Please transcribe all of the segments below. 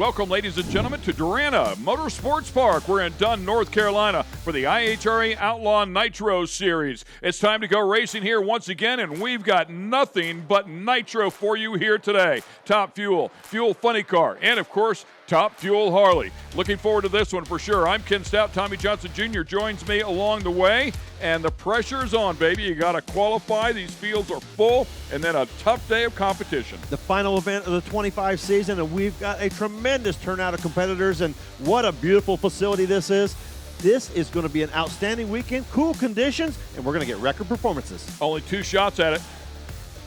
Welcome, ladies and gentlemen, to Durana Motorsports Park. We're in Dunn, North Carolina for the IHRA Outlaw Nitro Series. It's time to go racing here once again, and we've got nothing but nitro for you here today. Top Fuel, Fuel Funny Car, and of course, Top Fuel Harley. Looking forward to this one for sure. I'm Ken Stout. Tommy Johnson Jr. joins me along the way, and the pressure's on, baby. You got to qualify. These fields are full, and then a tough day of competition. The final event of the 25 season, and we've got a tremendous turnout of competitors, and what a beautiful facility this is. This is going to be an outstanding weekend, cool conditions, and we're going to get record performances. Only 2 shots at it.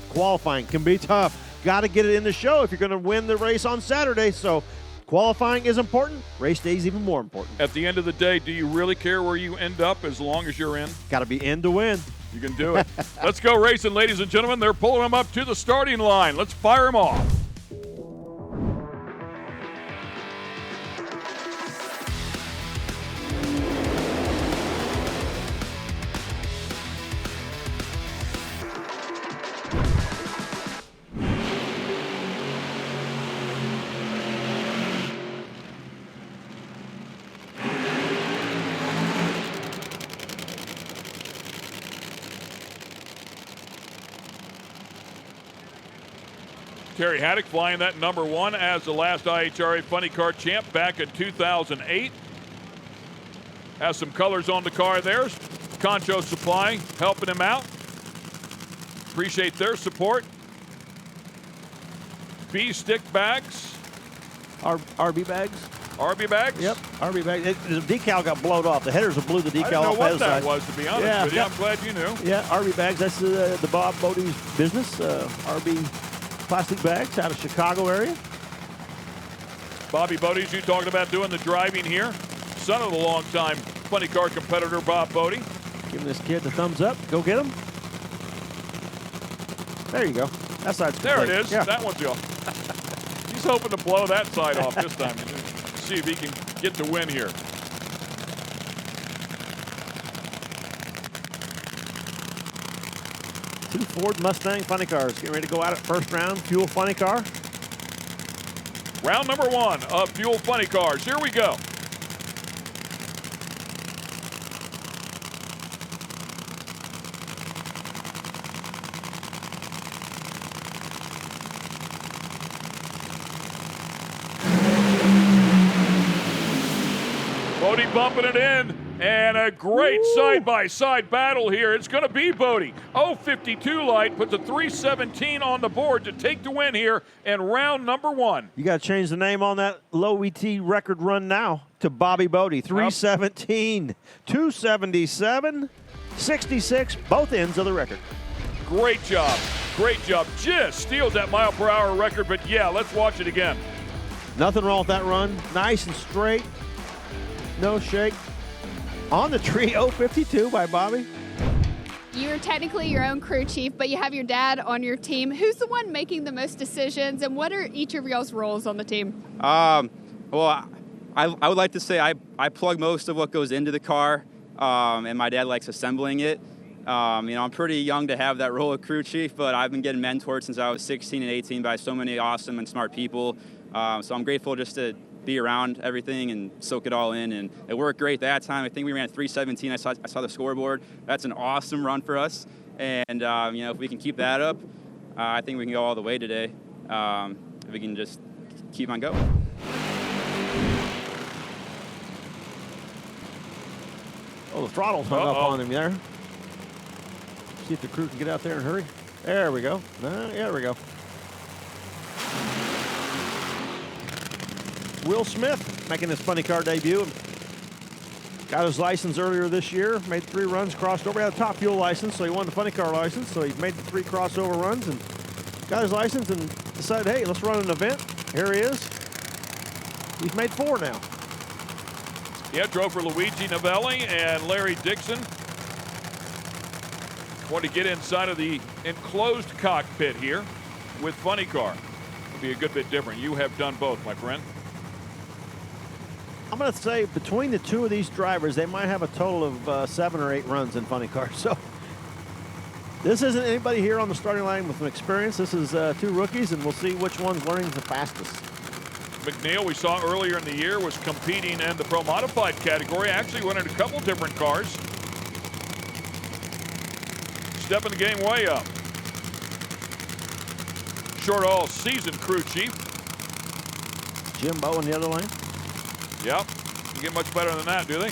Qualifying can be tough. Got to get it in the show if you're going to win the race on Saturday, so qualifying is important. Race day is even more important. At the end of the day, do you really care where you end up as long as you're in? Got to be in to win. You can do it. Let's go racing, ladies and gentlemen. They're pulling them up to the starting line. Let's fire them off. Terry Haddock flying that number 1 as the last IHRA Funny Car champ back in 2008. Has some colors on the car there. Concho Supply helping him out. Appreciate their support. B-stick bags. RB bags? RB bags? Yep, RB bags. The decal got blown off. The headers have blew the decal off. I didn't know what that side. was, to be honest with you. I'm glad you knew. Yeah, RB bags. That's the Bob Bodie's business. RB plastic bags out of Chicago area. Bobby Bodie's, you talking about doing the driving here. Son of the longtime Funny Car competitor, Bob Bodie. Giving this kid the thumbs up. Go get him. There you go. That side's complete. There it is. Yeah. That one's off. He's hoping to blow that side off this time. See if he can get the win here. Two Ford Mustang Funny Cars getting ready to go out at first round. Fuel Funny Car. Round number 1 of Fuel Funny Cars. Here we go. Bodie bumping it in. And a great side-by-side battle here. It's going to be Bodie. 052 light puts a 317 on the board to take the win here in round number 1. You got to change the name on that low ET record run now to Bobby Bodie. 317, 277, 66, both ends of the record. Great job. Great job. Just steals that mile-per-hour record, but yeah, let's watch it again. Nothing wrong with that run. Nice and straight. No shake. On the tree, 052 by Bobby. You're technically your own crew chief, but you have your dad on your team. Who's the one making the most decisions, and what are each of y'all's roles on the team? Well, I would like to say I plug most of what goes into the car, and my dad likes assembling it. I'm pretty young to have that role of crew chief, but I've been getting mentored since I was 16 and 18 by so many awesome and smart people. So I'm grateful just to be around everything and soak it all in, and it worked great that time. I think we ran 317. I saw the scoreboard. That's an awesome run for us, and if we can keep that up, I think we can go all the way today. If we can just keep on going. Oh, the throttle's hung up on him there. See if the crew can get out there and hurry. There we go. There we go. Will Smith making his Funny Car debut. Got his license earlier this year. Made 3 runs, crossed over. He had a Top Fuel license, so he won the Funny Car license. So he made the 3 crossover runs and got his license and decided, hey, let's run an event. Here he is. He's made 4 now. Yeah, drove for Luigi Novelli and Larry Dixon. Want to get inside of the enclosed cockpit here with Funny Car. It'll be a good bit different. You have done both, my friend. I'm going to say between the 2 of these drivers, they might have a total of 7 or 8 runs in Funny Car. So this isn't anybody here on the starting line with some experience. This is 2 rookies, and we'll see which one's learning the fastest. McNeil, we saw earlier in the year, was competing in the Pro Modified category. Actually went in a couple different cars. Stepping the game way up. Short all season crew chief. Jimbo in the other lane. Yep. You get much better than that, do they?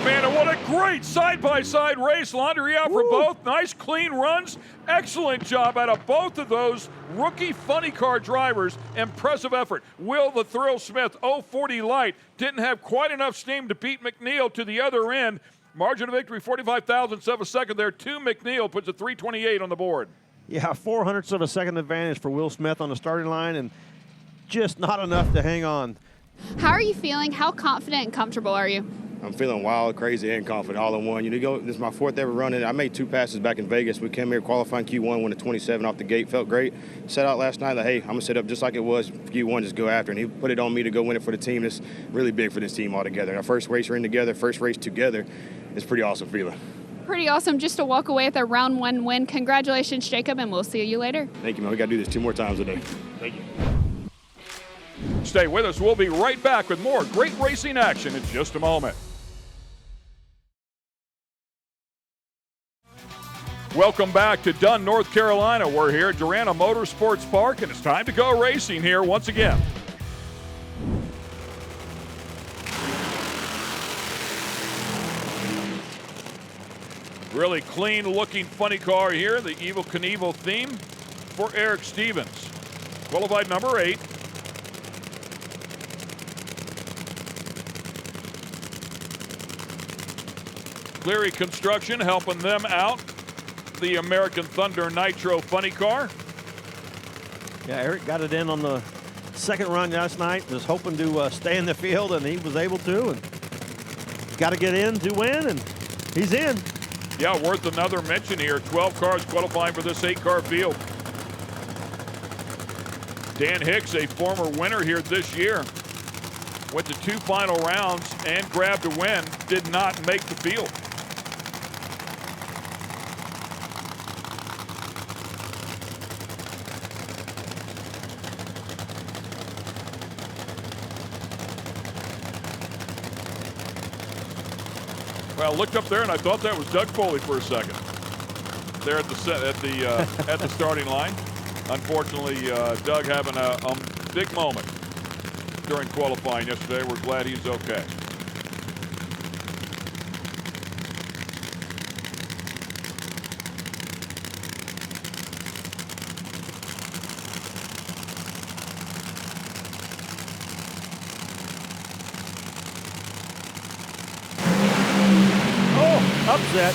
Man, and what a great side-by-side race. Laundry out for both. Nice, clean runs. Excellent job out of both of those rookie funny car drivers. Impressive effort. Will the Thrill Smith 040 Light didn't have quite enough steam to beat McNeil to the other end. Margin of victory, 45 thousandths of a second there to McNeil. Puts a 328 on the board. Yeah, 0.04 of a second advantage for Will Smith on the starting line, and just not enough to hang on. How are you feeling? How confident and comfortable are you? I'm feeling wild, crazy, and confident all in one. This is my fourth ever run, and I made 2 passes back in Vegas. We came here qualifying Q1, won a 27 off the gate, felt great. Set out last night like, hey, I'm going to set up just like it was Q1, just go after. And he put it on me to go win it for the team. It's really big for this team altogether. Our first race we're in together, first race together. It's a pretty awesome feeling. Pretty awesome just to walk away with a round 1 win. Congratulations, Jacob, and we'll see you later. Thank you, man. We got to do this 2 more times today. Thank you. Stay with us. We'll be right back with more great racing action in just a moment. Welcome back to Dunn, North Carolina. We're here at Durana Motorsports Park, and it's time to go racing here once again. Really clean-looking funny car here, the Evel Knievel theme for Eric Stevens. Qualified number 8. Cleary Construction helping them out. The American Thunder Nitro funny car. Yeah, Eric got it in on the second run last night. Was hoping to stay in the field, and he was able to. And got to get in to win, and he's in. Yeah, worth another mention here. 12 cars qualifying for this 8-car field. Dan Hicks, a former winner here this year, went to 2 final rounds and grabbed a win. Did not make the field. Well, I looked up there and I thought that was Doug Foley for a second. There at the starting line. Unfortunately, Doug having a big moment during qualifying yesterday. We're glad he's okay. Upset.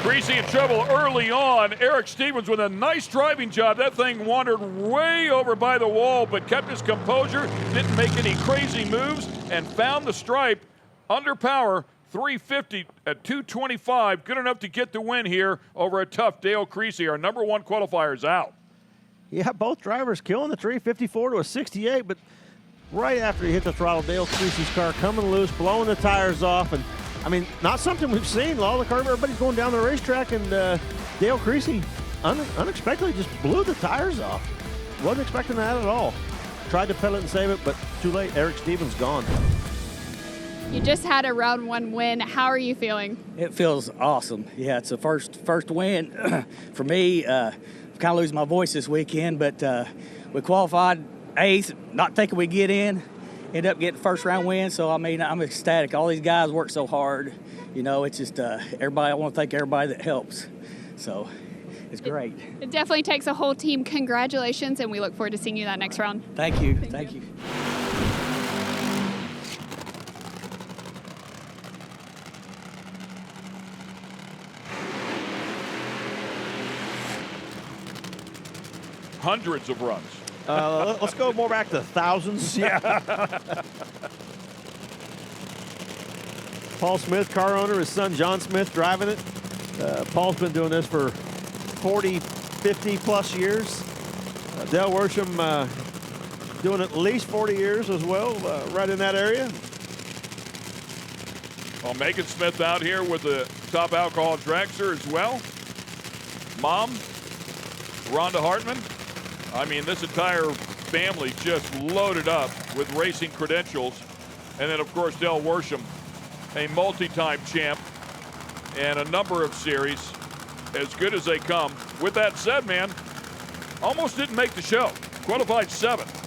Creasy in trouble early on. Eric Stevens with a nice driving job. That thing wandered way over by the wall, but kept his composure, didn't make any crazy moves, and found the stripe under power. 350 at 225. Good enough to get the win here over a tough Dale Creasy. Our number 1 qualifier's out. Yeah, both drivers killing the 354 to a 68, but right after he hit the throttle, Dale Creasy's car coming loose, blowing the tires off, and I mean, not something we've seen. All the cars, everybody's going down the racetrack, and Dale Creasy unexpectedly just blew the tires off. Wasn't expecting that at all. Tried to pedal it and save it, but too late. Eric Stevens gone. You just had a round 1 win. How are you feeling? It feels awesome. Yeah, it's a first win for me. I'm kind of losing my voice this weekend, but we qualified 8th, not thinking we'd get in. End up getting first round win, so I mean, I'm ecstatic. All these guys work so hard. You know, it's just everybody. I want to thank everybody that helps. So it's great. It definitely takes a whole team. Congratulations, and we look forward to seeing you that next round. Thank you. Thank you. Hundreds of runs. Let's go more back to thousands. Yeah. Paul Smith, car owner, his son John Smith driving it. Paul's been doing this for 40, 50 plus years. Dale Worsham doing at least 40 years as well, right in that area. Well, Megan Smith out here with the top alcohol dragster as well. Mom, Rhonda Hartman. I mean, this entire family just loaded up with racing credentials. And then, of course, Del Worsham, a multi-time champ and a number of series, as good as they come. With that said, man, almost didn't make the show. Qualified 7th.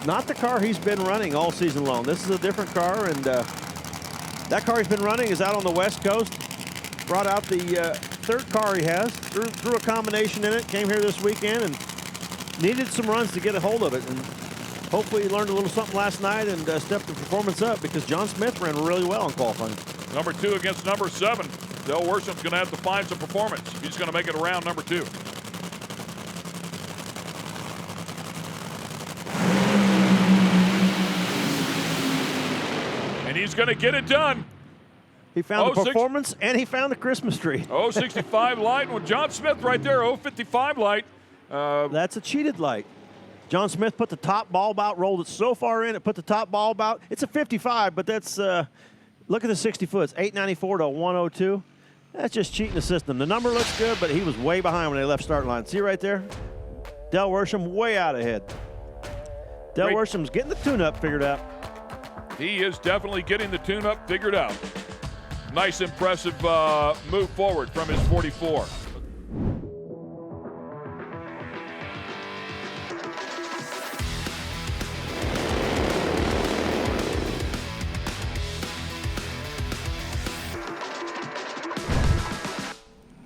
Not the car he's been running all season long. This is a different car, and that car he's been running is out on the West Coast. Brought out the third car he has, threw a combination in it, came here this weekend, and needed some runs to get a hold of it. And hopefully he learned a little something last night and stepped the performance up, because John Smith ran really well in qualifying. Number 2 against number 7. Del Worsham's going to have to find some performance. He's going to make it around number 2. And he's going to get it done. He found the performance, and he found the Christmas tree. 065 light with John Smith right there, 055 light. That's a cheated light. John Smith put the top bulb out, rolled it so far in, it put the top bulb out. It's a 55, but that's, look at the 60 foot. It's 894 to 102. That's just cheating the system. The number looks good, but he was way behind when they left start line. See right there? Del Worsham way out ahead. Del Worsham's getting the tune-up figured out. He is definitely getting the tune-up figured out. Nice, impressive move forward from his 44.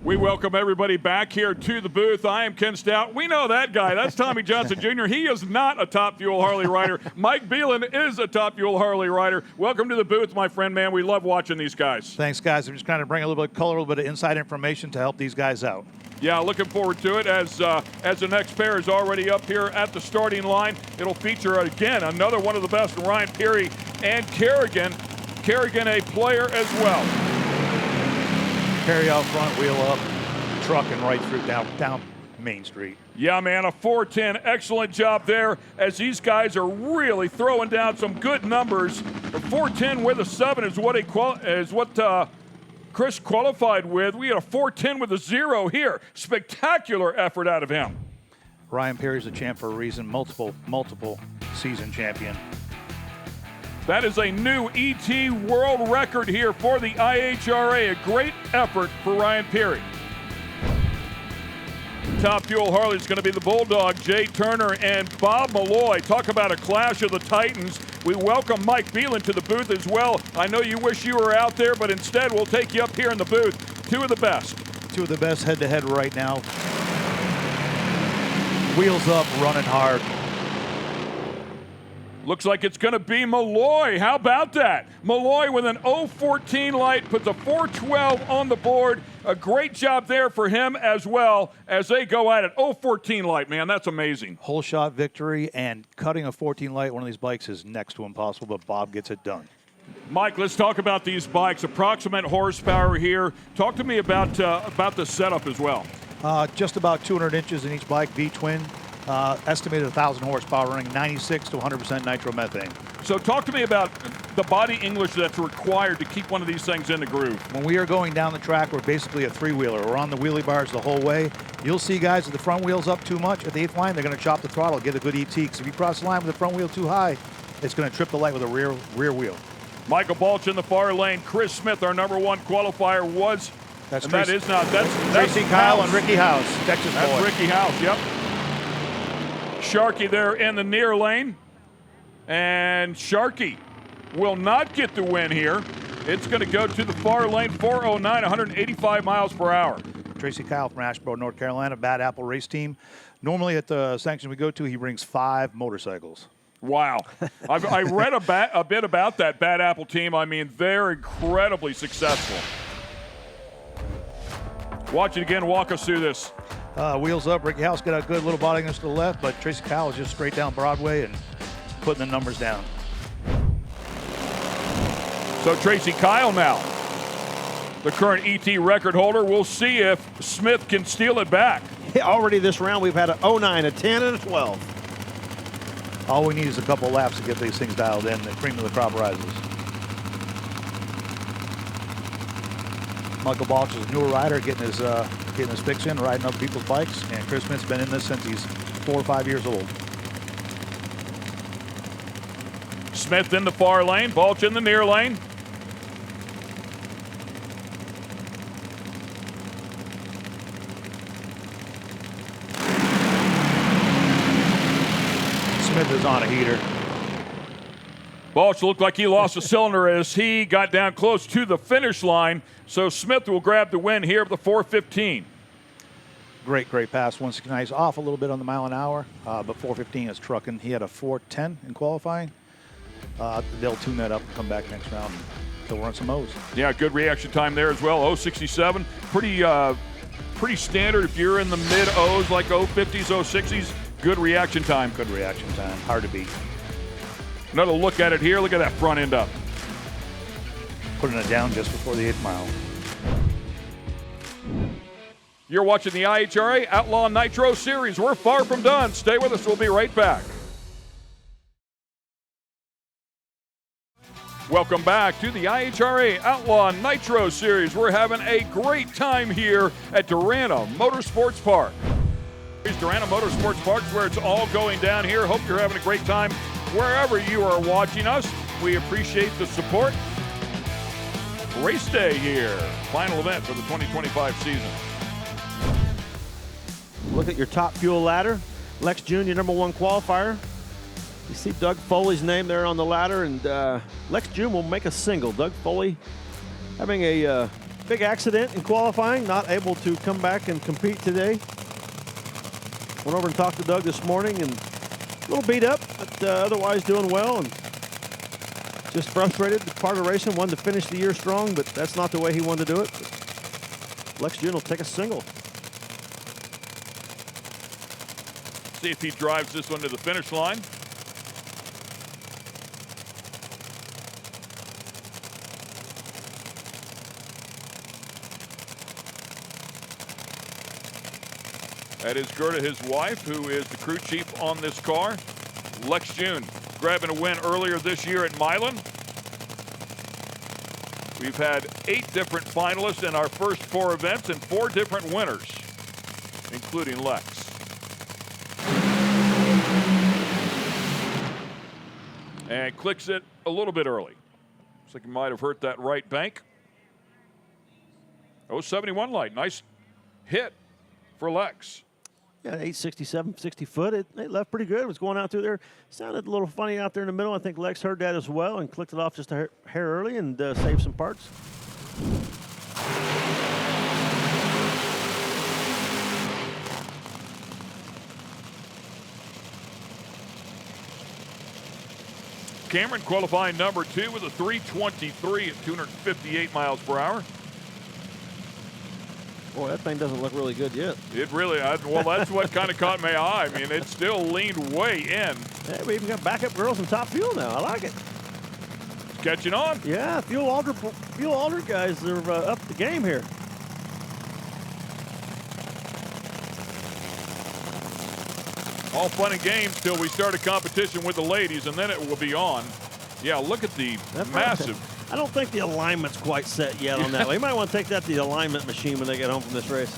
We welcome everybody back here to the booth. I am Ken Stout. We know that guy. That's Tommy Johnson Jr. He is not a Top Fuel Harley rider. Mike Beelan is a Top Fuel Harley rider. Welcome to the booth, my friend, man. We love watching these guys. Thanks, guys. I'm just trying to bring a little bit of color, a little bit of inside information to help these guys out. Yeah, looking forward to it as the next pair is already up here at the starting line. It'll feature, again, another one of the best, Ryan Peary and Kerrigan. Kerrigan, a player as well. Carry out front, wheel up, trucking right through down Main Street. Yeah, man, a 410. Excellent job there as these guys are really throwing down some good numbers. A 410 with a 7 is what Chris qualified with. We had a 410 with a 0 here. Spectacular effort out of him. Ryan Peary's a champ for a reason, multiple season champion. That is a new ET world record here for the IHRA. A great effort for Ryan Peary. Top Fuel Harley is going to be the Bulldog, Jay Turner and Bob Malloy. Talk about a clash of the Titans. We welcome Mike Beelan to the booth as well. I know you wish you were out there, but instead we'll take you up here in the booth. Two of the best. Two of the best head-to-head right now. Wheels up, running hard. Looks like it's going to be Malloy. How about that? Malloy with an 014 light puts a 412 on the board. A great job there for him as well as they go at it. 014 light, man, that's amazing. Whole shot victory, and cutting a 14 light one of these bikes is next to impossible, but Bob gets it done. Mike, let's talk about these bikes. Approximate horsepower here. Talk to me about the setup as well. Just about 200 inches in each bike, V-twin. Estimated 1,000 horsepower, running 96 to 100% nitromethane. So talk to me about the body English that's required to keep one of these things in the groove. When we are going down the track, we're basically a three-wheeler. We're on the wheelie bars the whole way. You'll see guys with the front wheels up too much. At the 8th line, they're going to chop the throttle, get a good ET. Because if you cross the line with the front wheel too high, it's going to trip the light with a rear wheel. Michael Balch in the far lane. Chris Smith, our number 1 qualifier, was. That's Tracy Kyle and Ricky House, Texas boy. That's Ricky House, yep. Sharkey there in the near lane. And Sharkey will not get the win here. It's going to go to the far lane, 409, 185 miles per hour. Tracy Kyle from Asheboro, North Carolina, Bad Apple race team. Normally at the sanction we go to, he brings 5 motorcycles. Wow. I read a bit about that Bad Apple team. I mean, they're incredibly successful. Watch it again. Walk us through this. Wheels up. Ricky House got a good little body to the left, but Tracy Kyle is just straight down Broadway and putting the numbers down. So Tracy Kyle now, the current ET record holder. We'll see if Smith can steal it back. Already this round, we've had a 09, a 10, and a 12. All we need is a couple laps to get these things dialed in. The cream of the crop rises. Michael Balch is a newer rider, getting his fix in, riding up people's bikes, and Chris Smith's been in this since he's 4 or 5 years old. Smith in the far lane, Balch in the near lane. Smith is on a heater. Balch looked like he lost a cylinder as he got down close to the finish line. So Smith will grab the win here at the 4:15. Great pass. Once again, he's off a little bit on the mile an hour, but 4:15 is trucking. He had a 4:10 in qualifying. They'll tune that up and come back next round. He'll run some O's. Yeah, good reaction time there as well. 0.67, pretty standard if you're in the mid O's like 0.50s, 0.60s. Good reaction time. Good reaction time. Hard to beat. Another look at it here. Look at that front end up. Putting it down just before the 8th mile. You're watching the IHRA Outlaw Nitro Series. We're far from done. Stay with us. We'll be right back. Welcome back to the IHRA Outlaw Nitro Series. We're having a great time here at Durana Motorsports Park. Durana Motorsports Park is where it's all going down here. Hope you're having a great time wherever you are watching us. We appreciate the support. Race day here. Final event for the 2025 season. Look at your top fuel ladder. Lex June, your #1 qualifier. You see Doug Foley's name there on the ladder, and Lex June will make a single. Doug Foley having a big accident in qualifying, not able to come back and compete today. Went over and talked to Doug this morning, and a little beat up, but otherwise doing well, and just frustrated. Part of racing, wanted to finish the year strong, but that's not the way he wanted to do it. But Lex June will take a single. See if he drives this one to the finish line. That is Gerda, his wife, who is the crew chief on this car. Lex June grabbing a win earlier this year at Milan. We've had 8 different finalists in our first 4 events and 4 different winners, including Lex. And clicks it a little bit early. Looks like he might have hurt that right bank. 0.71 light. Nice hit for Lex. Yeah, 867, 60 foot. It left pretty good. It was going out through there. Sounded a little funny out there in the middle. I think Lex heard that as well and clicked it off just a hair early and saved some parts. Cameron qualifying #2 with a 3:23 at 258 miles per hour. Boy, that thing doesn't look really good yet. It really, well, that's what kind of caught my eye. I mean, it still leaned way in. Yeah, we even got backup girls and top fuel now. I like it. It's catching on. Yeah, fuel alder guys are up the game here. All fun and games till we start a competition with the ladies, and then it will be on. Yeah, look at the massive. I don't think the alignment's quite set yet on that one. You might want to take that to the alignment machine when they get home from this race.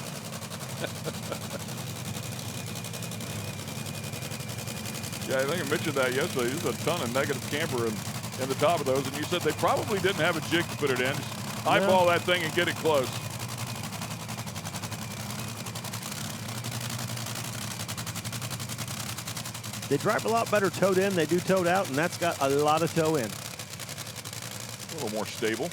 Yeah, I think I mentioned that yesterday. There's a ton of negative camber in the top of those, and you said they probably didn't have a jig to put it in. Just eyeball that thing and get it close. They drive a lot better towed in. They do towed out, and that's got a lot of tow in. A little more stable.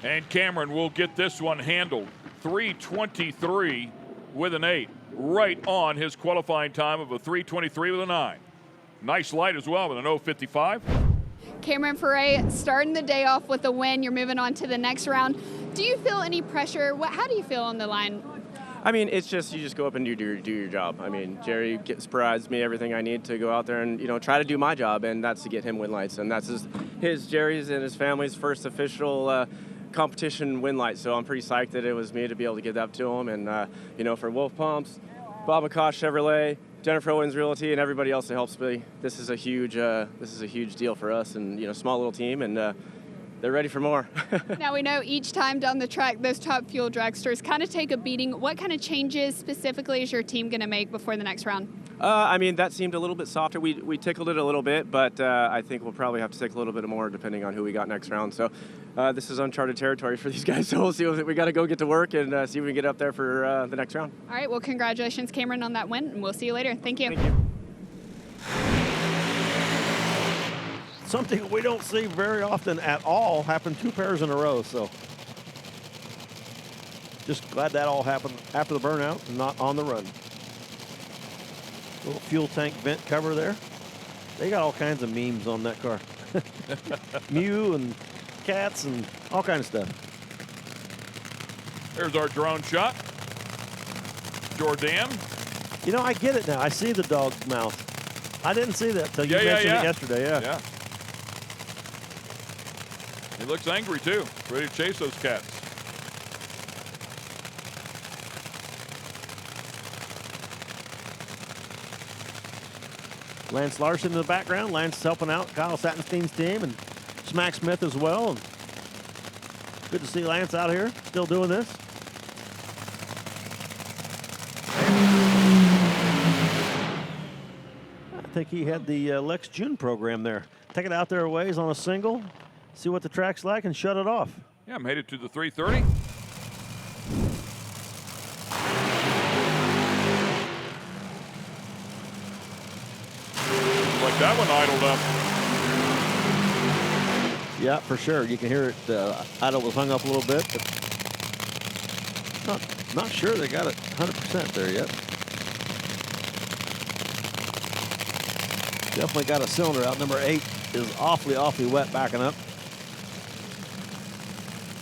And Cameron will get this one handled. 3:23 with an 8. Right on his qualifying time of a 3:23 with a 9. Nice light as well with an 0.55. Cameron Foray starting the day off with a win. You're moving on to the next round. Do you feel any pressure? How do you feel on the line? I mean, it's just, you just go up and do your job. I mean, Jerry provides me everything I need to go out there and, try to do my job, and that's to get him win lights. And that's Jerry's and his family's first official competition win light. So I'm pretty psyched that it was me to be able to give that to him. And, for Wolf Pumps, Bob McCosh Chevrolet, Jennifer Owens Realty, and everybody else that helps me, this is a huge deal for us, and, small little team, and they're ready for more. Now we know each time down the track, those Top Fuel dragsters kind of take a beating. What kind of changes specifically is your team going to make before the next round? I mean, that seemed a little bit softer. We tickled it a little bit, but I think we'll probably have to tickle a little bit more depending on who we got next round. So this is uncharted territory for these guys. So we'll see. We got to go get to work and see if we can get up there for the next round. All right. Well, congratulations, Cameron, on that win, and we'll see you later. Thank you. Thank you. Something we don't see very often at all happened 2 pairs in a row. So just glad that all happened after the burnout and not on the run. Little fuel tank vent cover there. They got all kinds of memes on that car. Mew and cats and all kinds of stuff. There's our drone shot. Jordan. I get it now. I see the dog's mouth. I didn't see that until you mentioned it yesterday. Yeah. He looks angry too, ready to chase those cats. Lance Larson in the background. Lance is helping out Kyle Sattenstein's team, and Smack Smith as well. And good to see Lance out here still doing this. I think he had the Lex June program there. Take it out there a ways on a single, see what the track's like, and shut it off. Yeah, made it to the 330. Like that one idled up. Yeah, for sure. You can hear it. Idle was hung up a little bit, but not sure they got it 100% there yet. Definitely got a cylinder out. Number 8 is awfully wet backing up.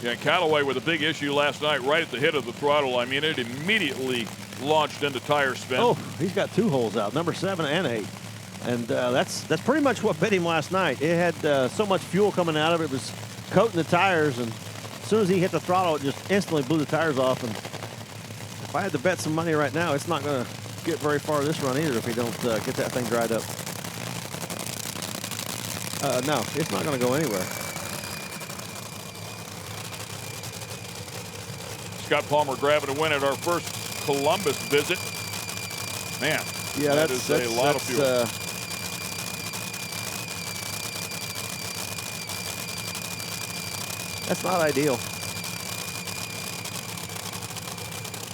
Yeah, Callaway with a big issue last night right at the hit of the throttle. I mean, it immediately launched into tire spin. Oh, he's got 2 holes out, number 7 and 8. And that's pretty much what bit him last night. It had so much fuel coming out of it. It was coating the tires, and as soon as he hit the throttle, it just instantly blew the tires off. And if I had to bet some money right now, it's not going to get very far this run either if we don't get that thing dried up. No, it's not going to go anywhere. Scott Palmer grabbing a win at our first Columbus visit. Man, yeah, that's a lot of fuel. That's not ideal.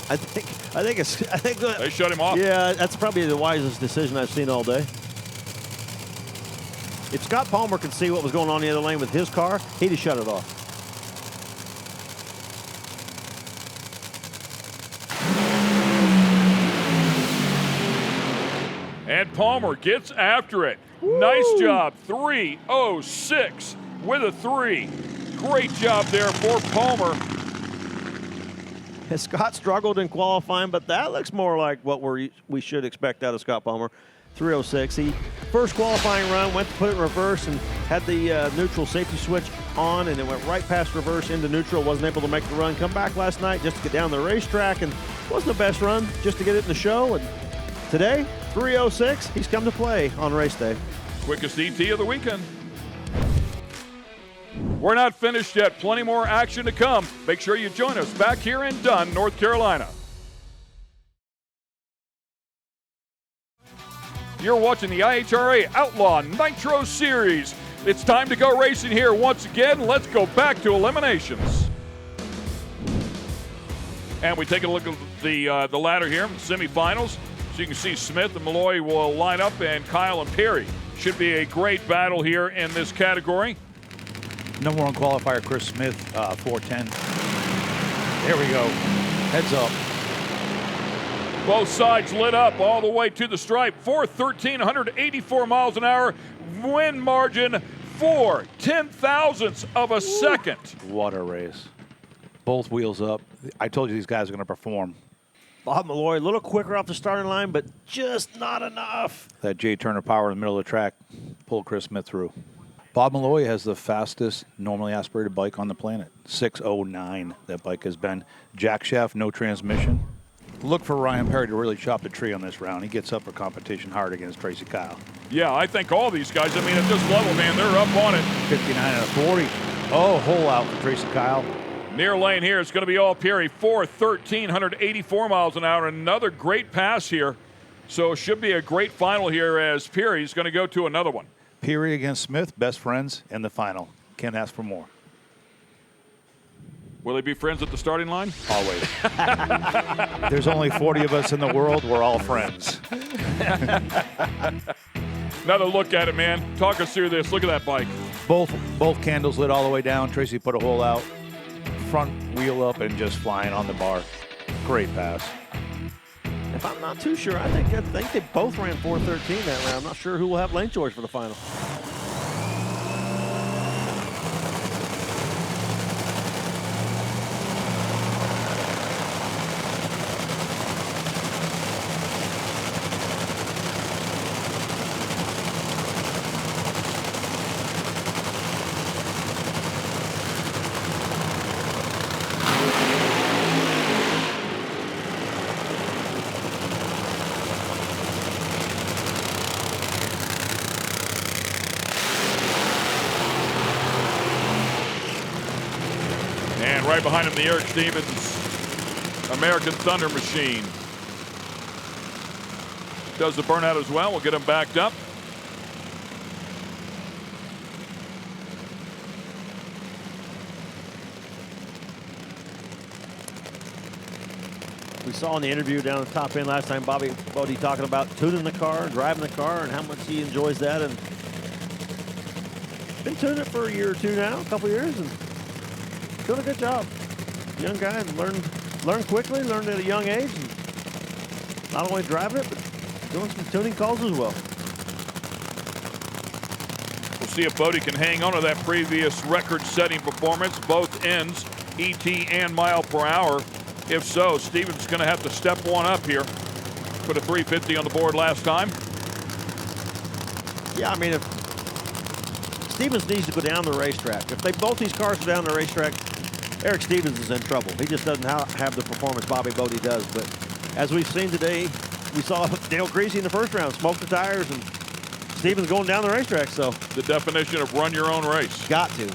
I think they shut him off. Yeah, that's probably the wisest decision I've seen all day. If Scott Palmer could see what was going on in the other lane with his car, he'd have shut it off. And Palmer gets after it. Woo. Nice job. 3:06 with a 3. Great job there for Palmer. Scott struggled in qualifying, but that looks more like what we should expect out of Scott Palmer. 3:06. He first qualifying run went to put it in reverse and had the neutral safety switch on, and it went right past reverse into neutral. Wasn't able to make the run. Come back last night just to get down the racetrack, and wasn't the best run just to get it in the show. And today, 3:06. He's come to play on race day. Quickest ET of the weekend. We're not finished yet. Plenty more action to come. Make sure you join us back here in Dunn, North Carolina. You're watching the IHRA Outlaw Nitro Series. It's time to go racing here once again. Let's go back to eliminations. And we take a look at the ladder here, the semifinals. So you can see Smith and Malloy will line up, and Kyle and Perry. Should be a great battle here in this category. Number 1 qualifier, Chris Smith, 410. There we go. Heads up. Both sides lit up all the way to the stripe. 4:13, 184 miles an hour. Win margin 4/10,000ths of a second. What a race. Both wheels up. I told you these guys are going to perform. Bob Malloy, a little quicker off the starting line, but just not enough. That Jay Turner power in the middle of the track pulled Chris Smith through. Bob Malloy has the fastest normally aspirated bike on the planet. 6:09 that bike has been. Jack shaft, no transmission. Look for Ryan Perry to really chop the tree on this round. He gets up for competition hard against Tracy Kyle. Yeah, I think all these guys, I mean, at this level, man, they're up on it. 59 and a 40. Oh, hole out for Tracy Kyle. Near lane here, it's going to be all Peary. 4:13, 184 miles an hour. Another great pass here. So it should be a great final here as Peary's going to go to another one. Peary against Smith, best friends in the final. Can't ask for more. Will they be friends at the starting line? Always. There's only 40 of us in the world. We're all friends. Another look at it, man. Talk us through this. Look at that bike. Both candles lit all the way down. Tracy put a hole out. Front wheel up and just flying on the bar. Great pass. If I'm not too sure, I think they both ran 4:13 that round. I'm not sure who will have lane choice for the final. Right behind him, the Eric Stevens American Thunder machine. Does the burnout as well. We'll get him backed up. We saw in the interview down at the top end last time, Bobby Bodie talking about tuning the car, driving the car, and how much he enjoys that. And been tuning it for a year or two now, a couple years, and doing a good job. Young guy, learned quickly, learned at a young age, and not only driving it, but doing some tuning calls as well. We'll see if Bodie can hang on to that previous record-setting performance, both ends, ET and mile per hour. If so, Stevens going to have to step one up here. Put a 350 on the board last time. Yeah, I mean, if Stevens needs to go down the racetrack. If both these cars go down the racetrack, Eric Stevens is in trouble. He just doesn't have the performance Bobby Bodie does. But as we've seen today, we saw Dale Creasy in the first round smoke the tires, and Stevens going down the racetrack. So the definition of run your own race. Got to.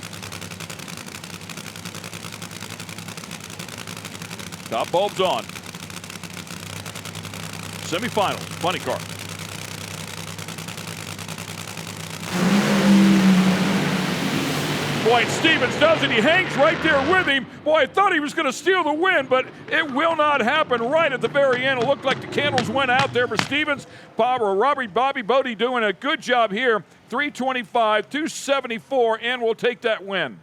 Top bulbs on. Semifinals, funny car. Boy, Stevens does it. He hangs right there with him. Boy, I thought he was going to steal the win, but it will not happen right at the very end. It looked like the candles went out there for Stevens. Bobby Bodie doing a good job here. 325, 274, and will take that win.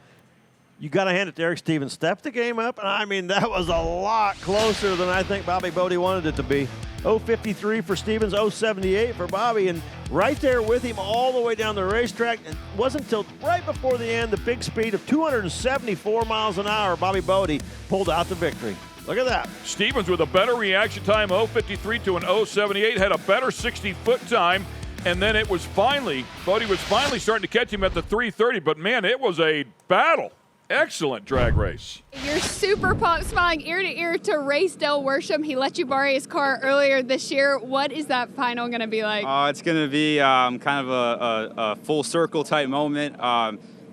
You got to hand it to Eric Stevens. Stepped the game up, and I mean, that was a lot closer than I think Bobby Bodie wanted it to be. 0.53 for Stevens, 0.78 for Bobby, and right there with him all the way down the racetrack. It wasn't until right before the end, the big speed of 274 miles an hour, Bobby Bodie pulled out the victory. Look at that. Stevens with a better reaction time, 0.53 to an 0.78, had a better 60-foot time. And then it was finally, Bodie was finally starting to catch him at the 3:30, but man, it was a battle. Excellent drag race. You're super pumped, smiling ear to ear to race Dale Worsham. He let you borrow his car earlier this year. What is that final going to be like? It's going to be kind of a full circle type moment.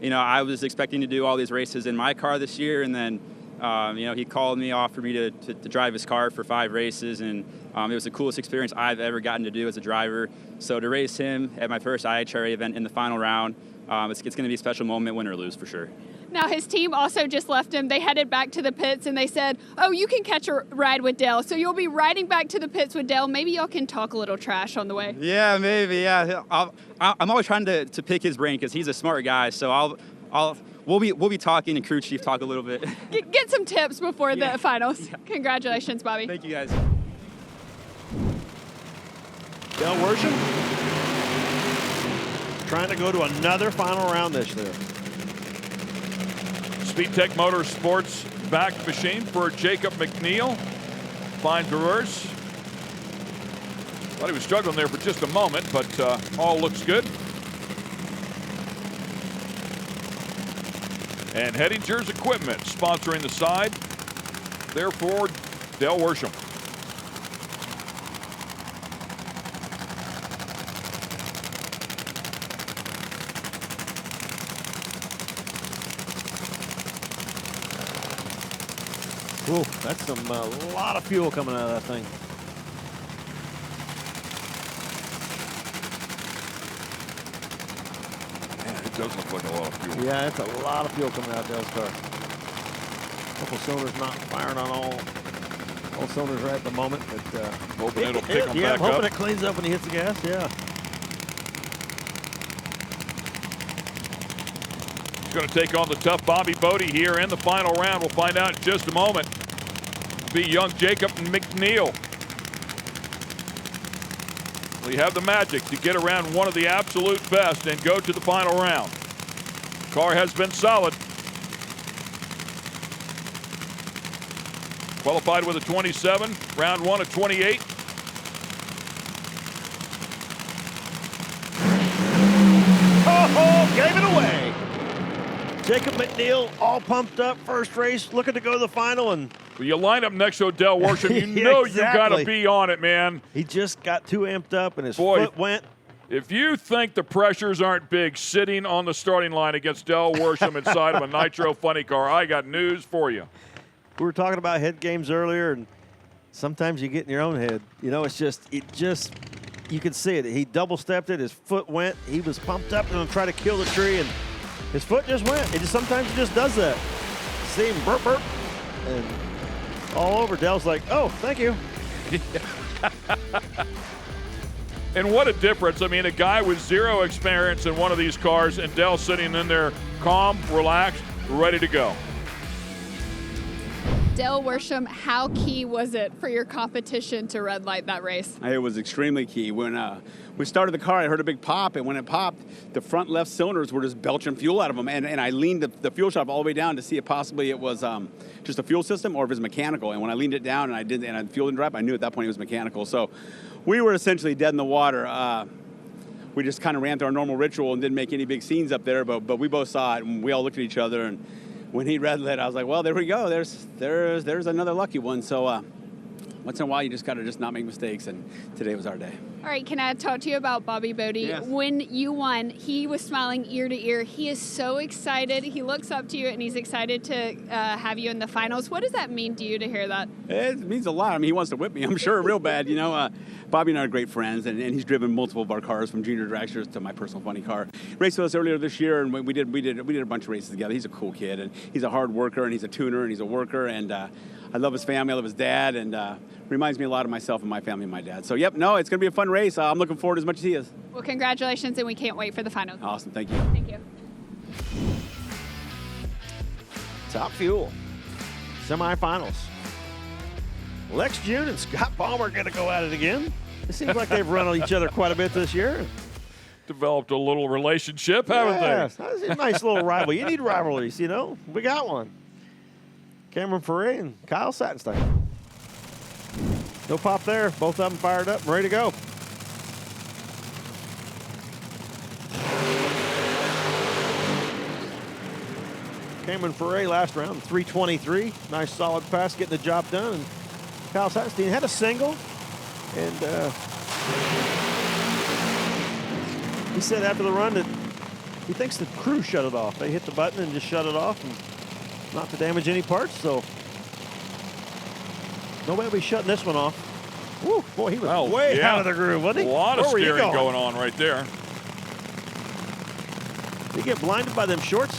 You know, I was expecting to do all these races in my car this year, and then you know, he called me, offered me to drive his car for 5 races, and it was the coolest experience I've ever gotten to do as a driver. So to race him at my first IHRA event in the final round, it's going to be a special moment, win or lose for sure. Now, his team also just left him. They headed back to the pits, and they said, oh, you can catch a ride with Dale. So you'll be riding back to the pits with Dale. Maybe y'all can talk a little trash on the way. Yeah, maybe, yeah. I'm always trying to pick his brain because he's a smart guy. So we'll be talking, and crew chief talk a little bit. Get some tips before the finals. Yeah. Congratulations, Bobby. Thank you, guys. Dale Worsham trying to go to another final round this year. Speed Tech Motorsports back machine for Jacob McNeil. Finds reverse. Thought he was struggling there for just a moment, but all looks good. And Hettinger's Equipment sponsoring the side. Therefore, Dale Worsham. Ooh, that's a lot of fuel coming out of that thing. Man, it does look like a lot of fuel. Yeah, it's a lot of fuel coming out of Dale's car. Couple cylinders not firing on all cylinders right at the moment, but hoping it'll pick them yeah, back I'm hoping up. it cleans up when he hits the gas. Yeah. He's going to take on the tough Bobby Bodie here in the final round. We'll find out in just a moment. Be young Jacob McNeil. We have the magic to get around one of the absolute best and go to the final round. Car has been solid. Qualified with a 27, round one at 28. Oh, gave it away. Jacob McNeil all pumped up, first race, looking to go to the final, and Well, you line up next to Odell Worsham, you Yeah, know exactly. you got to be on it, man. he just got too amped up, and his Boy, foot went. If you think the pressures aren't big sitting on the starting line against Dale Worsham inside of a Nitro funny car, I got news for you. We were talking about head games earlier, and sometimes you get in your own head. You know, it's just, you could see it. He double-stepped it. His foot went. He was pumped up and try to kill the tree, and his foot just went. Sometimes he just does that. See him burp, burp, and all over. Dell's like, oh, thank you. And what a difference. I mean, a guy with zero experience in one of these cars, and Dell sitting in there calm, relaxed, ready to go. Dale Worsham, how key was it for your competition to red light that race? It was extremely key. When we started the car, I heard a big pop, and when it popped, the front left cylinders were just belching fuel out of them, and I leaned the fuel shop all the way down to see if possibly it was just a fuel system or if it was mechanical. And when I leaned it down and the fuel didn't drop, I knew at that point it was mechanical. So we were essentially dead in the water. We just kind of ran through our normal ritual and didn't make any big scenes up there, but we both saw it, and we all looked at each other, and when he red lit, I was like, well, there we go. There's another lucky one. So once in a while, you just got to just not make mistakes, and today was our day. All right, can I talk to you about Bobby Bodie? Yes. When you won, he was smiling ear to ear. He is so excited. He looks up to you, and he's excited to have you in the finals. What does that mean to you to hear that? It means a lot. I mean, he wants to whip me, I'm sure, real bad. You know, Bobby and I are great friends, and he's driven multiple of our cars, from junior dragsters to my personal funny car. He raced with us earlier this year, and we did a bunch of races together. He's a cool kid, and he's a hard worker, and he's a tuner, and he's a worker, and I love his family. I love his dad, and reminds me a lot of myself and my family and my dad. So, yep, no, it's going to be a fun race. I'm looking forward as much as he is. Well, congratulations, and we can't wait for the finals. Awesome. Thank you. Thank you. Top Fuel semifinals. Lex June and Scott Palmer going to go at it again. It seems like they've run on each other quite a bit this year. Developed a little relationship, haven't That's a nice little rivalry. You need rivalries, you know. We got one. Cameron Ferre and Kyle Sattenstein. No pop there. Both of them fired up and ready to go. Cameron Ferre last round, 323. Nice solid pass, getting the job done. And Kyle Sattenstein had a single. And he said after the run that he thinks the crew shut it off. They hit the button and just shut it off, and not to damage any parts. So nobody will be shutting this one off. Woo, boy, he was way out of the groove, wasn't he? A lot of Where were you steering going on right there. Did he get blinded by them shorts?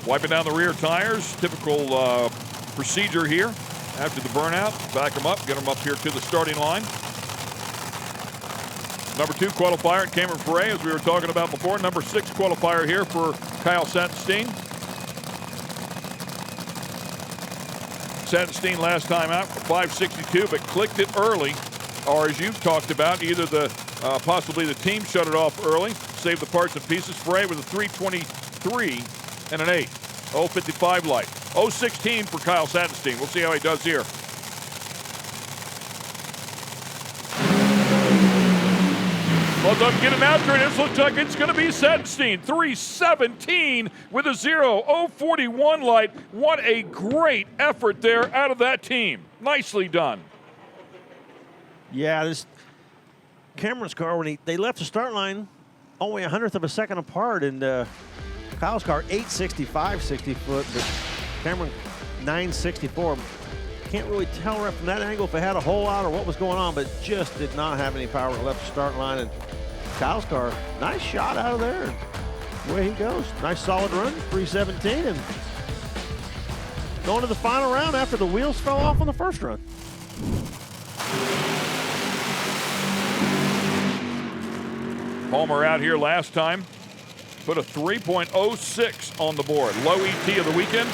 Wiping down the rear tires, typical procedure here. After the burnout, back them up, get them up here to the starting line. Number 2 qualifier, Cameron Ferre, as we were talking about before. Number 6 qualifier here for Kyle Sattenstein. Sattenstein last time out, 562, but clicked it early or as you've talked about, either the possibly the team shut it off early, save the parts and pieces. Frey with a 323 and an 8. 055 light. 016 for Kyle Sadenstein. We'll see how he does here. Both of them getting after it. This looks like it's going to be Sadenstein. 317 with a 041 light. What a great effort there out of that team. Nicely done. Yeah, this Cameron's car, when they left the start line only 100th of a second apart, and Kyle's car 865 60 foot, but Cameron 964. Can't really tell right from that angle if it had a hole out or what was going on, but just did not have any power left the start line. And Kyle's car, nice shot out of there. And away he goes. Nice solid run, 317, and going to the final round after the wheels fell off on the first run. Palmer out here last time. Put a 3.06 on the board. Low ET of the weekend.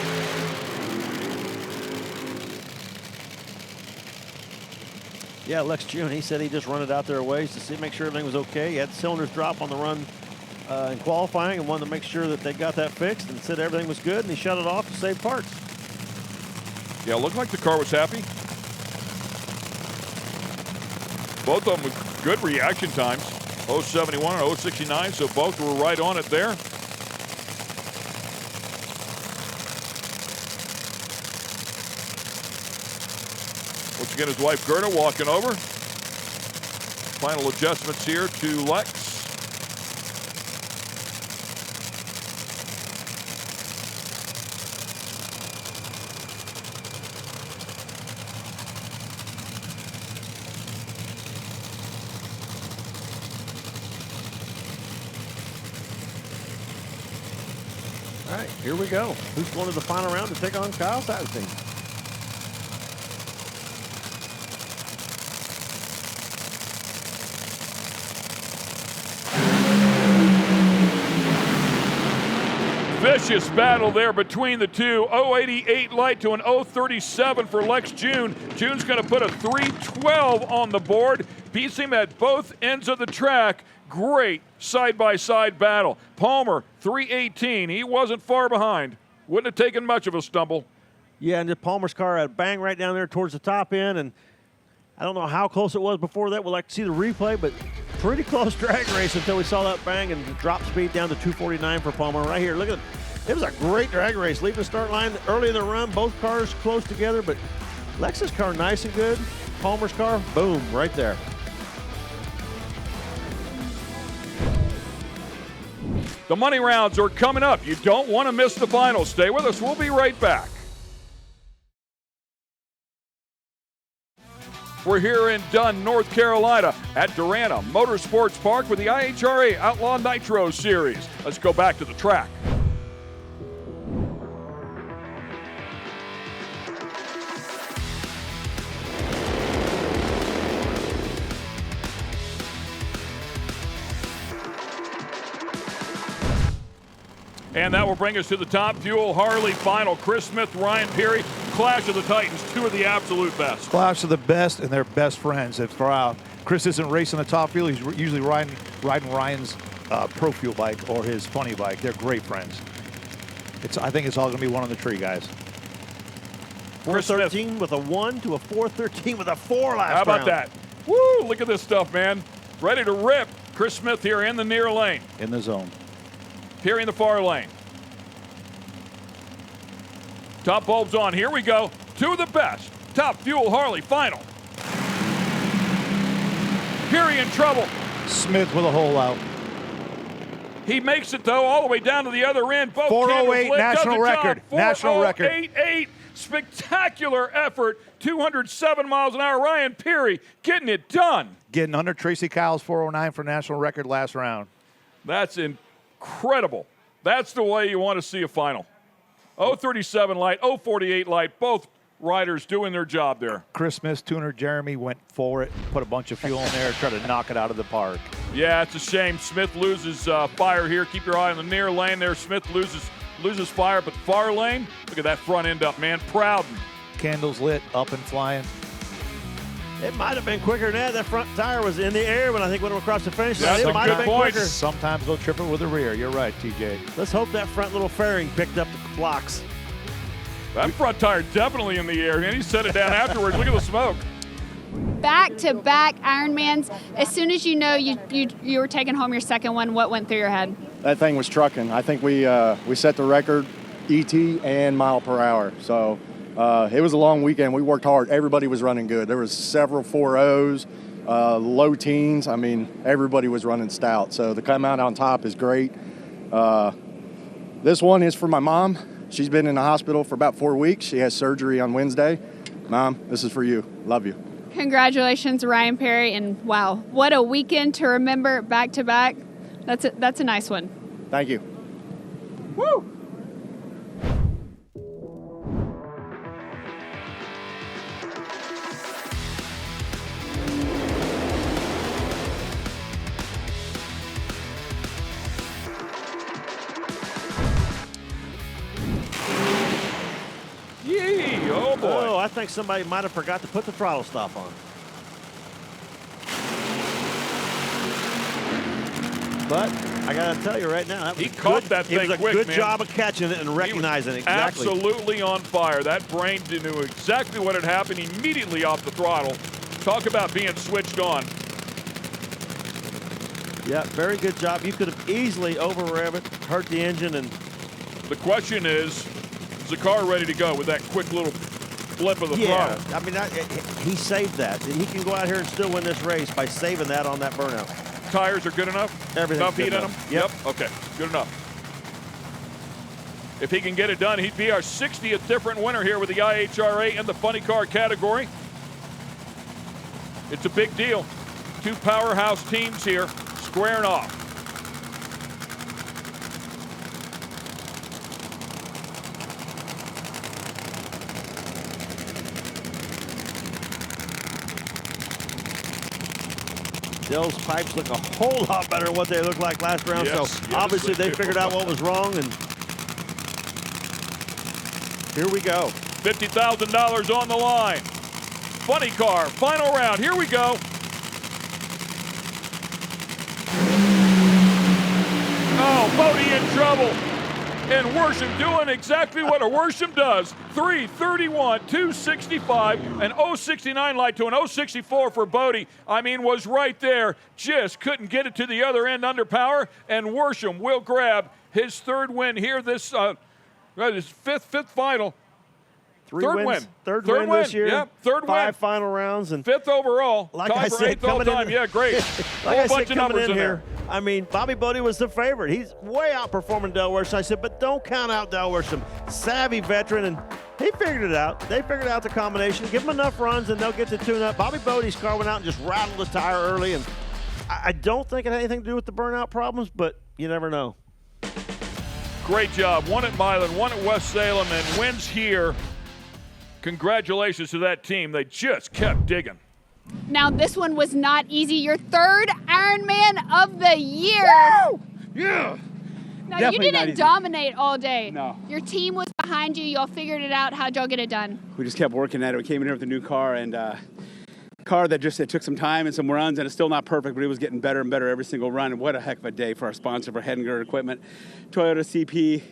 Yeah, Lex June, he said he just run it out there a ways to see, make sure everything was okay. He had the cylinders drop on the run in qualifying and wanted to make sure that they got that fixed, and said everything was good, and he shut it off to save parts. Yeah, looked like the car was happy. Both of them with good reaction times. 071 and 069, so both were right on it there. Once again, his wife Gerda walking over. Final adjustments here to Lex. All right, here we go. Who's going to the final round to take on Kyle Sadenstein? Vicious battle there between the two. 088 light to an 037 for Lex June. June's going to put a 312 on the board. Beats him at both ends of the track. Great side-by-side battle. Palmer, 318. He wasn't far behind. Wouldn't have taken much of a stumble. Yeah, and the Palmer's car had a bang right down there towards the top end, and I don't know how close it was before that. We'd like to see the replay, but pretty close drag race until we saw that bang and drop speed down to 249 for Palmer. Right here, look at it. It was a great drag race. Leaving the start line early in the run, both cars close together, but Lex's car nice and good. Palmer's car, boom, right there. The money rounds are coming up. You don't want to miss the finals. Stay with us. We'll be right back. We're here in Dunn, North Carolina at Durana Motorsports Park with the IHRA Outlaw Nitro Series. Let's go back to the track. And that will bring us to the Top Fuel Harley final. Chris Smith, Ryan Peary, Clash of the Titans, two of the absolute best. Clash of the best, and they're best friends. If Chris isn't racing the Top Fuel, he's usually riding Ryan's Pro Fuel bike or his funny bike. They're great friends. I think it's all going to be one on the tree, guys. 413 with a 1 to a 413 with a 4 last round. How about that? Woo, look at this stuff, man. Ready to rip. Chris Smith here in the near lane. In the zone. Peary in the far lane. Top bulbs on. Here we go. Two of the best. Top Fuel Harley final. Peary in trouble. Smith with a hole out. He makes it, though, all the way down to the other end. Both 408 national record. National record. 408.88. Spectacular effort. 207 miles an hour. Ryan Peary getting it done. Getting under Tracy Kyle's 409 for national record last round. That's incredible. That's the way you want to see a final. 037 light, 048 light, both riders doing their job there. Chris Smith's tuner, Jeremy, went for it, put a bunch of fuel in there, tried to knock it out of the park. Yeah, it's a shame. Smith loses fire here. Keep your eye on the near lane there. Smith loses fire, but far lane, look at that front end up, man. Proud. Candles lit, up and flying. It might have been quicker than that. That front tire was in the air when I think went across the finish line. That's It a might good have been point. quicker. Sometimes they'll trip it with the rear. You're right, TJ. Let's hope that front little fairing picked up the blocks. That front tire definitely in the air, and he set it down afterwards. Look at the smoke. Back-to-back Ironmans. As soon as you know you were taking home your second one, what went through your head? That thing was trucking. I think we set the record ET and mile per hour. So it was a long weekend. We worked hard. Everybody was running good. There was several 4.0s, low teens. I mean, everybody was running stout. So to come out on top is great. This one is for my mom. She's been in the hospital for about 4 weeks. She has surgery on Wednesday. Mom, this is for you. Love you. Congratulations, Ryan Perry, and wow, what a weekend to remember back-to-back. That's a nice one. Thank you. Woo! Yee! Oh boy! Oh, I think somebody might have forgot to put the throttle stop on. But I got to tell you right now, that was He caught that thing It was a quick, good man. job of catching it and recognizing it. Exactly. Absolutely on fire. That brain knew exactly what had happened immediately off the throttle. Talk about being switched on. Yeah, very good job. You could have easily over-rev it, hurt the engine, and The question is the car ready to go with that quick little flip of the throttle? I mean, he saved that. He can go out here and still win this race by saving that on that burnout. Tires are good enough? Everything's Enough good heat in them? enough. Yep. Okay, good enough. If he can get it done, he'd be our 60th different winner here with the IHRA in the funny car category. It's a big deal. Two powerhouse teams here squaring off. Those pipes look a whole lot better than what they looked like last round. Yes, So yes, obviously they they do. figured out what was wrong, and here we go. $50,000 on the line. Funny car, final round. Here we go. Oh, Bodie in trouble. And Worsham doing exactly what a Worsham does. 331, 265, an 069 light to an 064 for Bodie. I mean, was right there. Just couldn't get it to the other end under power. And Worsham will grab his third win here. This his fifth final. Third win. Third win this year. Yep, third win. 5 final rounds, and Fifth overall. like Tie I for said, eighth all coming time. in, Yeah, great. like Whole I bunch said, of coming numbers in in here. there. I mean, Bobby Bodie was the favorite. He's way outperforming Del Worsham. I said, but don't count out Del Worsham. Savvy veteran, and he figured it out. They figured out the combination. Give them enough runs, and they'll get the tune-up. Bobby Bodie's car went out and just rattled the tire early, and I don't think it had anything to do with the burnout problems, but you never know. Great job. One at Milan, one at West Salem, and wins here. Congratulations to that team. They just kept digging. Now, this one was not easy. Your third Ironman of the year. Woo! Yeah. Now, Definitely you not didn't easy. dominate all day. No. Your team was behind you. Y'all figured it out. How'd y'all get it done? We just kept working at it. We came in here with a new car, and car that it took some time and some runs, and it's still not perfect, but it was getting better and better every single run. And what a heck of a day for our sponsor for Hedinger Equipment, Toyota CP,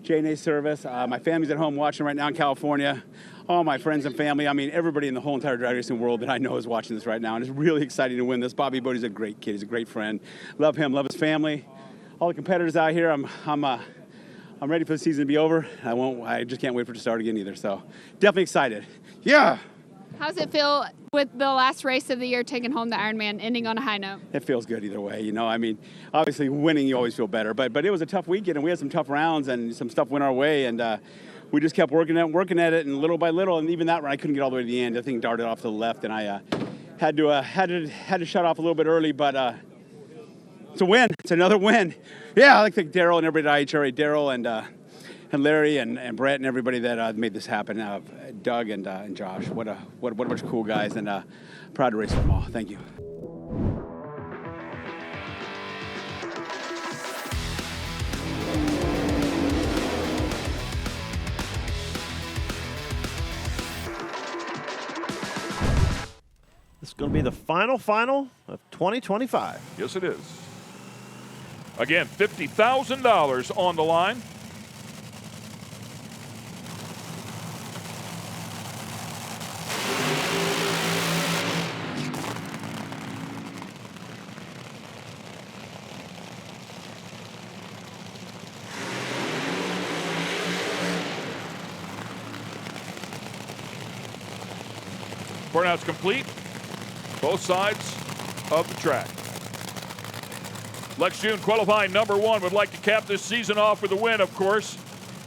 J&A Service. My family's at home watching right now in California. All my friends and family, I mean, everybody in the whole entire drag racing world that I know is watching this right now, and it's really exciting to win this. Bobby Bodie's a great kid. He's a great friend. Love him, love his family. All the competitors out here, I'm ready for the season to be over. I just can't wait for it to start again either. So definitely excited. Yeah. How's it feel with the last race of the year taking home the Ironman, ending on a high note? It feels good either way, you know. I mean, obviously winning, you always feel better, but it was a tough weekend, and we had some tough rounds, and some stuff went our way, and we just kept working at it, and little by little, and even that run, I couldn't get all the way to the end. I think darted off to the left, and I had to shut off a little bit early, but it's a win. It's another win. Yeah, I like to thank Daryl and everybody at IHRA, Daryl and Larry and Brett and everybody that made this happen. Doug and Josh. What a bunch of cool guys, and proud to race with them all. Thank you. The going to be the final of 2025. Yes, it is. Again, $50,000 on the line. Burnout's complete. Both sides of the track. Lex June, qualifying number 1, would like to cap this season off with a win, of course.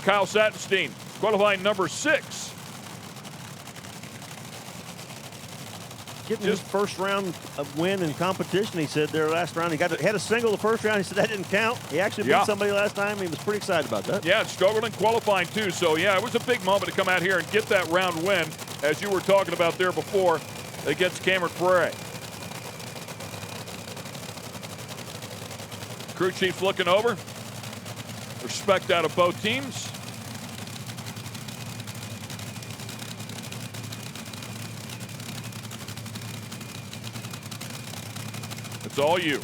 Kyle Sattenstein, qualifying number 6. Getting his first round of win in competition, he said there last round. He had a single the first round. He said that didn't count. He actually beat somebody last time. He was pretty excited about that. Yeah, struggled in qualifying too. So, yeah, it was a big moment to come out here and get that round win, as you were talking about there before, against Cameron Frey. Crew chief looking over. Respect out of both teams. It's all you.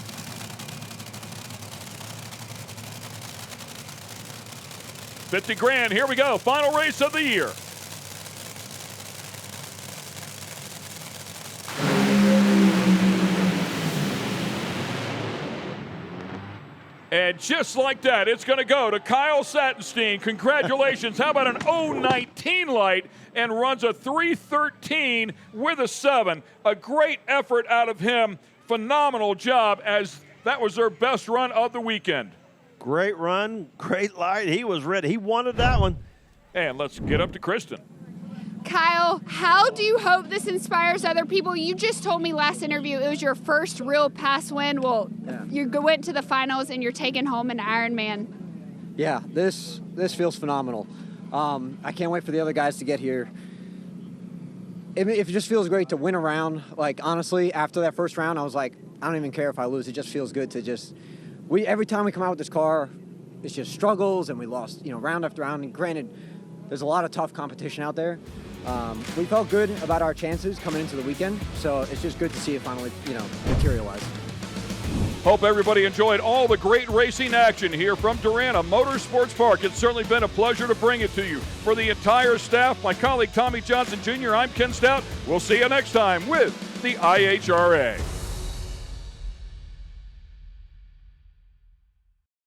$50,000. Here we go. Final race of the year. And just like that, it's going to go to Kyle Sattenstein. Congratulations. How about an 019 light, and runs a 313 with a 7. A great effort out of him. Phenomenal job, as that was their best run of the weekend. Great run, great light. He was ready. He wanted that one. And let's get up to Kristen. Kyle, how do you hope this inspires other people? You just told me last interview it was your first real pass win. Well, you went to the finals and you're taking home an Ironman. Yeah, this feels phenomenal. I can't wait for the other guys to get here. It just feels great to win a round. Like, honestly, after that first round, I was like, I don't even care if I lose. It just feels good to every time we come out with this car, it's just struggles, and we lost, round after round. And granted, there's a lot of tough competition out there. We felt good about our chances coming into the weekend, so it's just good to see it finally, materialize. Hope everybody enjoyed all the great racing action here from Durana Motorsports Park. It's certainly been a pleasure to bring it to you. For the entire staff, my colleague Tommy Johnson Jr., I'm Ken Stout. We'll see you next time with the IHRA.